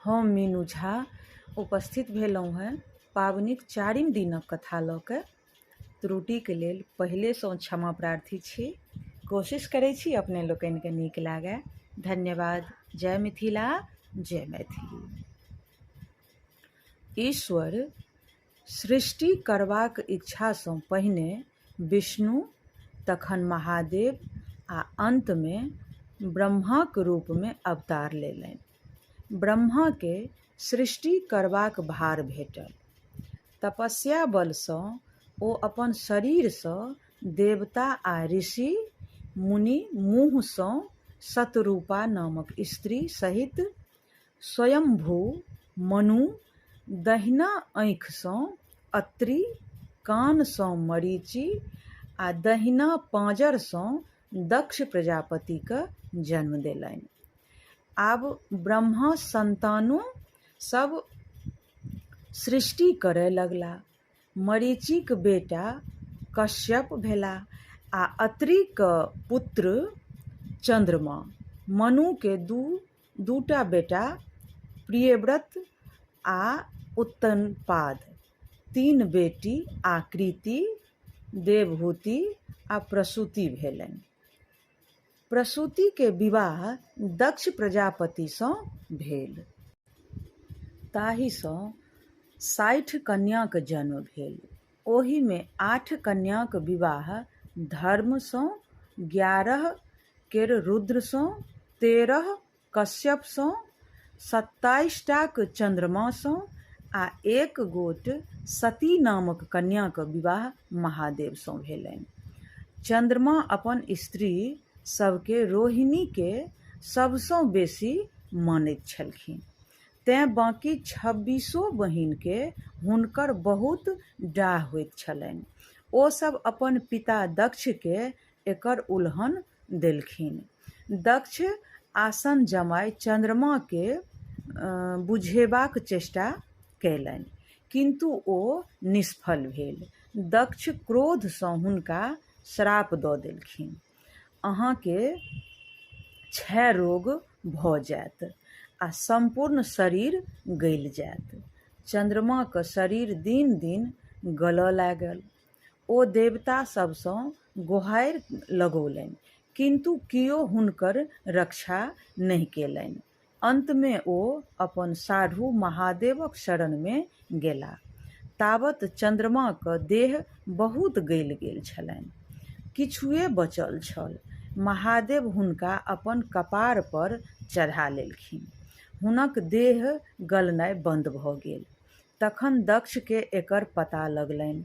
हम मीनू झा उपस्थित भेलहुँ हैं पाबनिक चारिम दिनक कथा लऽ कऽ। त्रुटिके लेल पहिलेसँ क्षमा प्रार्थी छी। कोशिश करै छी अपने लोकनिके नीक लागै। धन्यवाद। जय मिथिला, जय मैथिली। ईश्वर सृष्टि करबाक इच्छासँ पहिने विष्णु, तखन महादेव आ अन्तमे ब्रह्माक रूपमे अवतार लेलनि। ब्रह्माके सृष्टि करबाक भार भेटल। तपस्या बलसँ ओ अपन शरीरसँ देवता आ ऋषि मुनि मुँहसँ शतरूपा नामक स्त्री सहित स्वयंभू मनु, दहिना आँखिसँ अत्रि, कानसँ मरीचि आ दहिना पाँजरसँ दक्ष प्रजापतिके जन्म देलनि। आब ब्रह्मा संतानो सब सृष्टि करय लगला। मरीचिक बेटा कश्यप भेलाह आ अत्रिक पुत्र चंद्रमा। मनुके दूटा बेटा प्रियव्रत आ उत्तनपाद, 3 बेटी आकृति, देवहूति आ प्रसूति भेलनि। प्रसूति के विवाह दक्ष प्रजापतिसँ भेल। ताहिसँ 60 कन्याक जन्म भेल। ओहिमे 8 कन्याक विवाह धर्मसँ, 11 केर रुद्रसँ, 13 कश्यपसँ, 27टाक चंद्रमासँ आ 1 गोट सती नामक कन्याक विवाह महादेवसँ भेलनि। चंद्रमा अपन स्त्री सबके रोहिणीके सबसँ बेसी मानैत छलखिन, तेँ बाँकी 26 बहिनके हुनकर बहुत डाह होइत छलनि। ओ सब अपन पिता दक्षके एकर उल्लंघन देलखिन। दक्ष आसन जमाय चंद्रमाके बुझेबाक चेष्टा कयलनि, किन्तु ओ निष्फल भेल। दक्ष क्रोधसँ हुनका श्राप दऽ देलखिन, अहाँके क्षय रोग भऽ जायत आ संपूर्ण शरीर गलि जायत। चंद्रमाके शरीर दिन दिन गलऽ लागल। ओ देवता सबसँ गुहारि लगौलनि, किन्तु कियो हुनकर रक्षा नहि केलनि। अन्तमे ओ अपन साढ़ू महादेवक शरणमे गेलाह। ताबत चंद्रमाके देह बहुत गलि गेल छलनि, किछुए बचल छल। महादेव हुनका अपन कपार पर चढ़ा लेलखिन। हुनक देह गलनाइ बन्द भऽ गेल। तखन दक्षके एकर पता लगलनि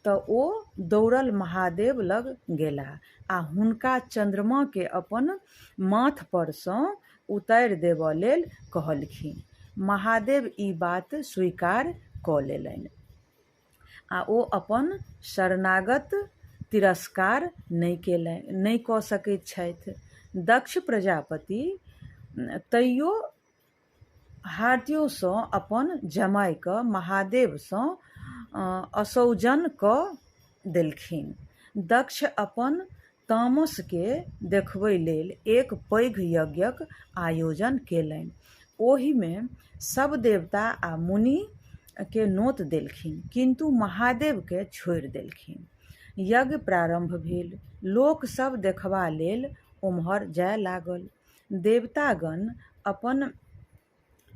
तऽ ओ दौड़ल महादेव लग गेलाह आ हुनका चंद्रमाके अपन माथ परसँ उतारि देबऽ लेल कहलखिन। महादेव ई बात स्वीकार कऽ लेलनि आ ओ अपन शरणागत तिरस्कार नहि कऽ सकैत छथि। दक्ष प्रजापति तैयो हार्दियोसँ अपन जमाइके महादेवसँ असौजन कऽ देलखिन। दक्ष अपन तामसके देखबै लेल एक पैघ यज्ञक आयोजन केलनि। ओहिमे सब देवता आ मुनि के नोत देलखिन, किन्तु महादेवके छोड़ि देलखिन। यज्ञ प्रारंभ भेल। लोक सब देखबा लेल ओम्हर जाय लागल। देवतागण अपन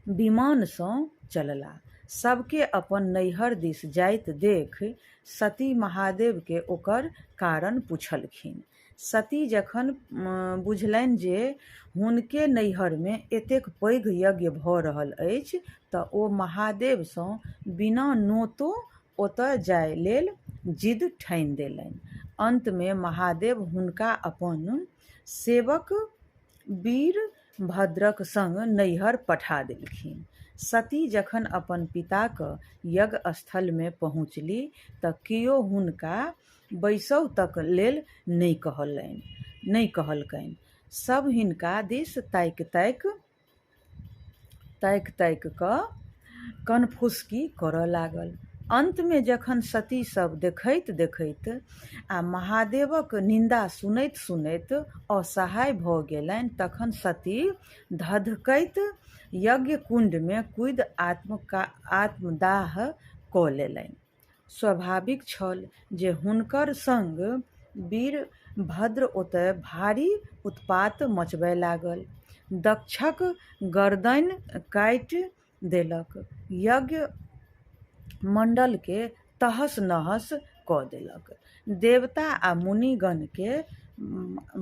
विमानसँ चलला। सबके अपन नैहर दिस जाइत देख सती महादेवके ओकर कारण पुछलखिन। सती जखन बुझलनि जे हुनके नैहरमे एतेक पैघ यज्ञ भऽ रहल अछि तऽ ओ महादेवसँ बिना नोतो ओतऽ जाय लेल जिद ठानि देलनि। अन्तमे महादेव हुनका अपन सेवक वीरभद्रक संग नैहर पठा देलखिन। सती जखन अपन पिताक यज्ञ स्थलमे पहुँचली तऽ कियो हुनका बैसऽ तक लेल नहि कहलकनि। सब हिनका दिस ताकि ताकि कऽ कनफुसकी करऽ लागल। अंत में जखन सती सब देखैत देखैत आ महादेवक निंदा सुनैत सुनैत असहाय भऽ गेलनि, तखन सती धधकैत यज्ञ कुंड में कूदि आत्मदाह कऽ लेलनि। स्वाभाविक छल जे हुनकर संग वीरभद्र ओतय भारी उत्पात मचबय लागल। दक्षक गर्दनि काटि देलक, यज्ञ मंडल के तहस नहस कऽ देलक, देवता आ मुनिगण के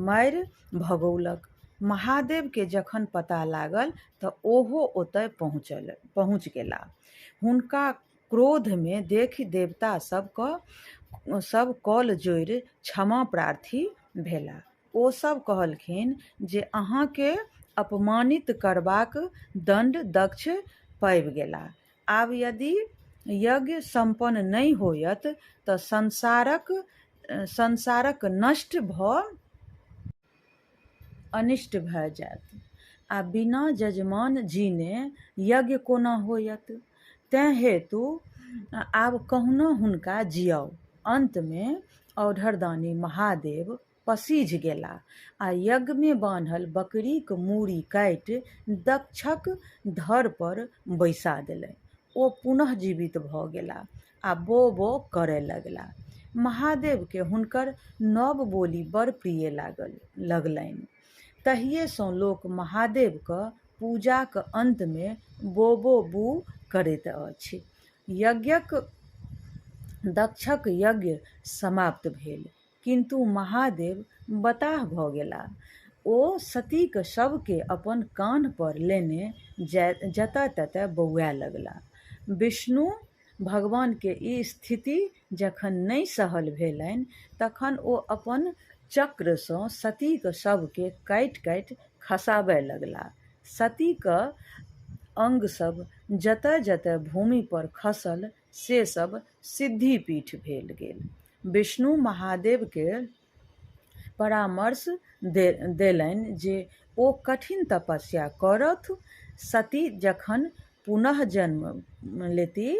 मारि भगौलक। महादेव के जखन पता लागल तऽ ओहो ओतय पहुँच गेला। हुनका क्रोध में देखि देवता सब कल जोड़ि क्षमा प्रार्थी भेला। ओ सब कहलखिन जे अहाँके अपमानित करबाक दंड दक्ष पाबि गेला। आब यदि यज्ञ संपन्न नहीं होयत तऽ संसारक अनिष्ट भऽ जायत आ बिना जजमान जीने यज्ञ कोना होयत। तैं हेतु आब कहुना हुनका जियाउ। अंत में औढ़रदानी महादेव पसीज गेला आ यज्ञ में बान्हल बकरीक मूड़ी काटि दक्षक धड़ पर बैसा देलनि। ओ पुनः जीवित भऽ गेला आ बो बो करय लगला। महादेव के हुनकर नव बोली बड़ प्रिय लगलनि। तहिएसँ लोक महादेवक पूजाक अंत में बो बो बू करैत अछि। दक्षक यज्ञ समाप्त भेल, किंतु महादेव बताह भऽ गेला। ओ सतीक शवके अपन कान्ह पर लेने जतऽ ततऽ बौआए लगला। विष्णु भगवान के ई स्थिति जखन नहि सहल भेलनि तखन ओ अपन चक्रसँ सतीक शवके काटि काटि खसाबय लगला। सतीक अंग सब जतऽ जतऽ भूमि पर खसल से सब सिद्धिपीठ भेल गेल। विष्णु महादेव के परामर्श देलनि जे ओ कठिन तपस्या करथु। सती जखन पुनः जन्म लेती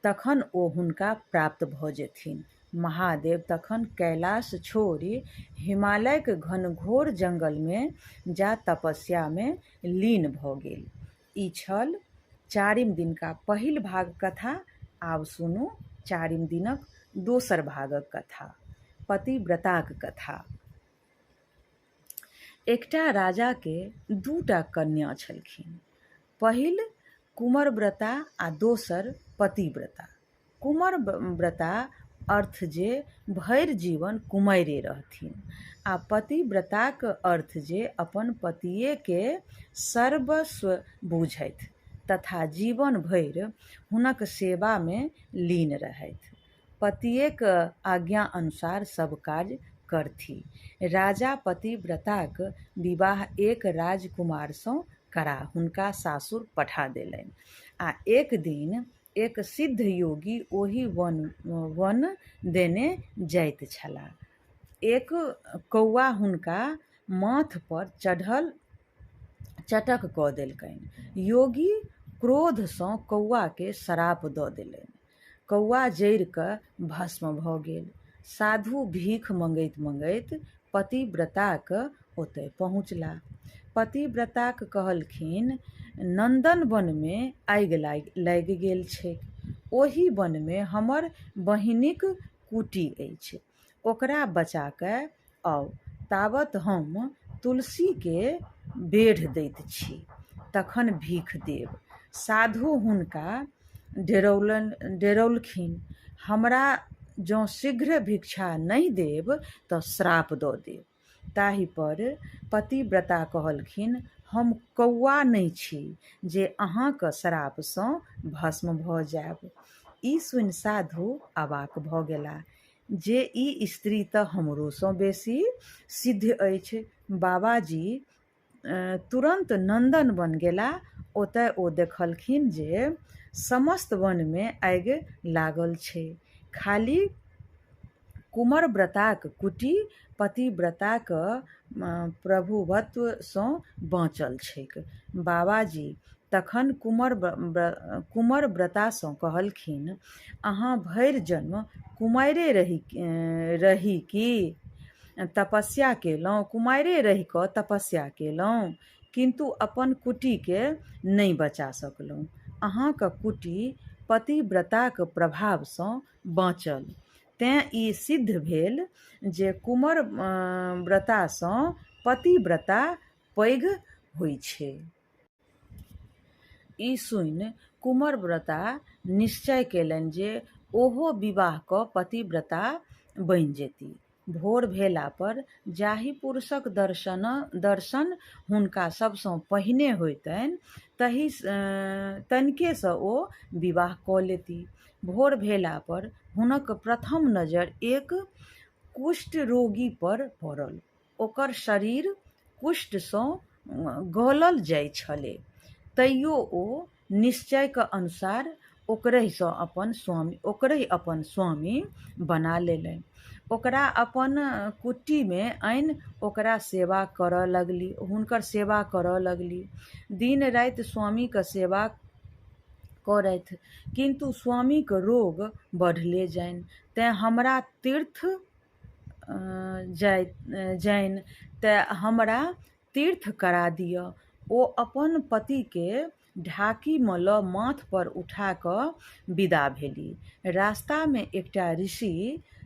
तखन ओ हुनका प्राप्त भऽ जेथिन। महादेव तखन कैलाश छोड़ि हिमालयक घनघोर जंगल में जा तपस्या में लीन भऽ गेल। ई छल चारिम दिनका पहिल भाग कथा। आब सुनू चारिम दिनक दोसर भागक कथा, पतिव्रताक कथा। एकटा राजा के दूटा कन्या छलखिन, पहिल कुमरव्रता आ दोसर पतिव्रता। कुमरव्रता अर्थ जे भरि जीवन कुमारे रहथिन आ पतिव्रताक अर्थ जे अपन पतिये के सर्वस्व बुझथि तथा जीवन भरि हुनक सेवा में लीन रहथि, पतियेक आज्ञा अनुसार सब काज करथि। राजा पतिव्रताक विवाह एक राजकुमारसँ करा हुनका सासुर पठा देलनि आ एक दिन एक सिद्ध योगी ओहि वन देने जाइत छलाह। एक कौआ हुनका माथ पर चढ़ल चटक कऽ देलकनि। योगी क्रोधसँ कौआ के श्राप दऽ देलनि। कौआ जरि कऽ भस्म भऽ गेल। साधु भीख मंगैत मंगैत पतिव्रताक ओतय पहुँचला। पतिव्रताक कहलखिन, नंदन वन में आगि लागि गेल छैक। ओहि वन में हमर बहिनीक कुटी अछि, ओकरा बचा कऽ आउ, ताबत हम तुलसी के बेढ़ दैत छी, तखन भीख देब। साधु हुनका डेरौलखिन, हमरा जँ शीघ्र भिक्षा नहि देब तऽ श्राप दऽ देब। ताहि पर पतिव्रता कहलखिन, हम कौआ नहि छी जे अहाँक श्रापसँ भस्म भऽ जायब। ई सुनि साधु अवाक भऽ गेलाह जे ई स्त्री तऽ हमरोसँ बेसी सिद्ध अछि। बाबाजी तुरंत नंदन वन गेला। ओतय ओ देखलखिन जे समस्त वन में आगि लागल छै, खाली कुमरव्रताक कुटी पतिव्रताक प्रभुत्वसँ बाँचल छैक। बाबाजी तखन कुँवर व्रतासँ कहलखिन, अहाँ भरि जन्म कुमारिए रही कि तपस्या केलहुँ, कुमारिए रहि कऽ तपस्या केलहुँ, किन्तु अपन कुटीके नहि बचा सकलहुँ। अहाँके कुटी पतिव्रताक प्रभावसँ बाँचल, तेँ ई सिद्ध भेल जे कुँवर व्रतासँ पतिव्रता पैघ होइ छै। ई सुनि कुँवर व्रता निश्चय केलनि जे ओहो विवाह कऽ पतिव्रता बनि जेती। भोर भेला पर जाहि पुरुषक दर्शन हुनका सबसँ पहिने होइतनि तनिकेसँ ओ विवाह कऽ लेती। भोर भेला पर हुनक प्रथम नजर एक कुष्ठ रोगी पर पड़ल। ओकर शरीर कुष्ठसँ गलल जाइ छलै, तैयो ओ निश्चयके अनुसार ओकरे अपन स्वामी बना लेलनि। ओकरा अपन कुटीमे आनि ओकरा सेवा करऽ लगली, हुनकर सेवा करऽ लगली। दिन राति स्वामीके सेवा करथि, किन्तु स्वामीके रोग बढ़ले जानि। तेँ हमरा तीर्थ जानि तेँ हमरा तीर्थ करा दिअ। ओ अपन पतिके ढाकीमे लऽ माथ पर उठा कऽ विदा भेली। रास्तामे एकटा ऋषि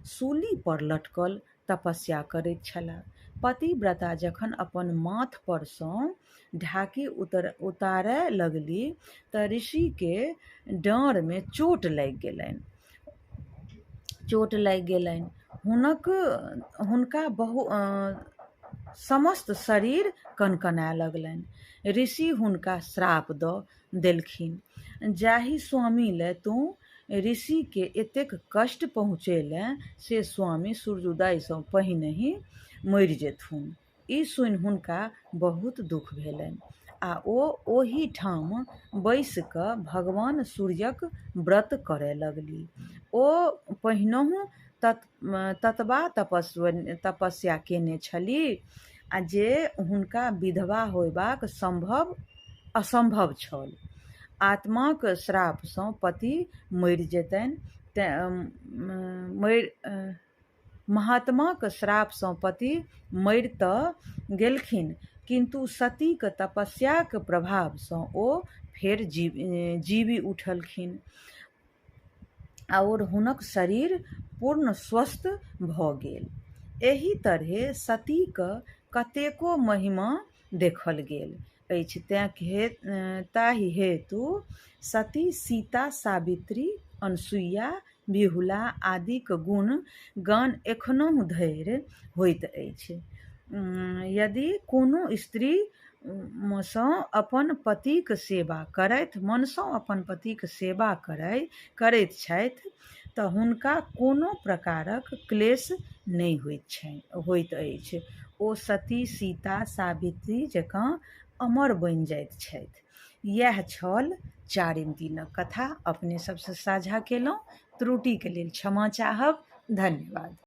सूली पर लटकल तपस्या करैत छलाह। पतिव्रता जखन अपन माथ पर सँ ढाकी उतारय लगली तऽ ऋषिके डाँरमे चोट लागि गेलनि। हुनका समस्त शरीर कनकनाय लगलनि। ऋषि हुनका श्राप दऽ देलखिन, जाहि स्वामी लए तू ऋषिके एतेक कष्ट पहुँचेलेँ से स्वामी सूर्योदयसँ पहिनहि मरि जेथुन। ई सुनि हुनका बहुत दुःख भेलनि आ ओ ओही ठाम बैसि कऽ भगवान सूर्यक व्रत करय लगली। ओ पहिनहु ततबा तपस्या केने छलीह आ जे हुनका विधवा होयबाक असंभव छल। आत्माक श्रापसँ पति मरि जेतनि महात्माक श्रापसँ पति मरि तऽ गेलखिन, किन्तु सतीक तपस्याक प्रभावसँ ओ फेर जीवि उठलखिन आओर हुनक शरीर पूर्ण स्वस्थ भऽ गेल। एहि तरहेँ सतीक कतेको महिमा देखल गेल अछि। ताहि हेतु सती सीता, सावित्री, अनसुईया, बिहुला आदिक गुण गान एखनहु धरि होइत अछि। यदि कोनो स्त्री मनसँ अपन पतिक सेवा करैत छथि तऽ हुनका कोनो प्रकारक क्लेश नहि होइत अछि। ओ सती, सीता, सावित्री जकाँ अमर बनि जाइत छथि। इएह छल चारिम दिनक कथा। अपने सबसँ साझा केलहुँ। त्रुटिके लेल क्षमा चाहब। धन्यवाद।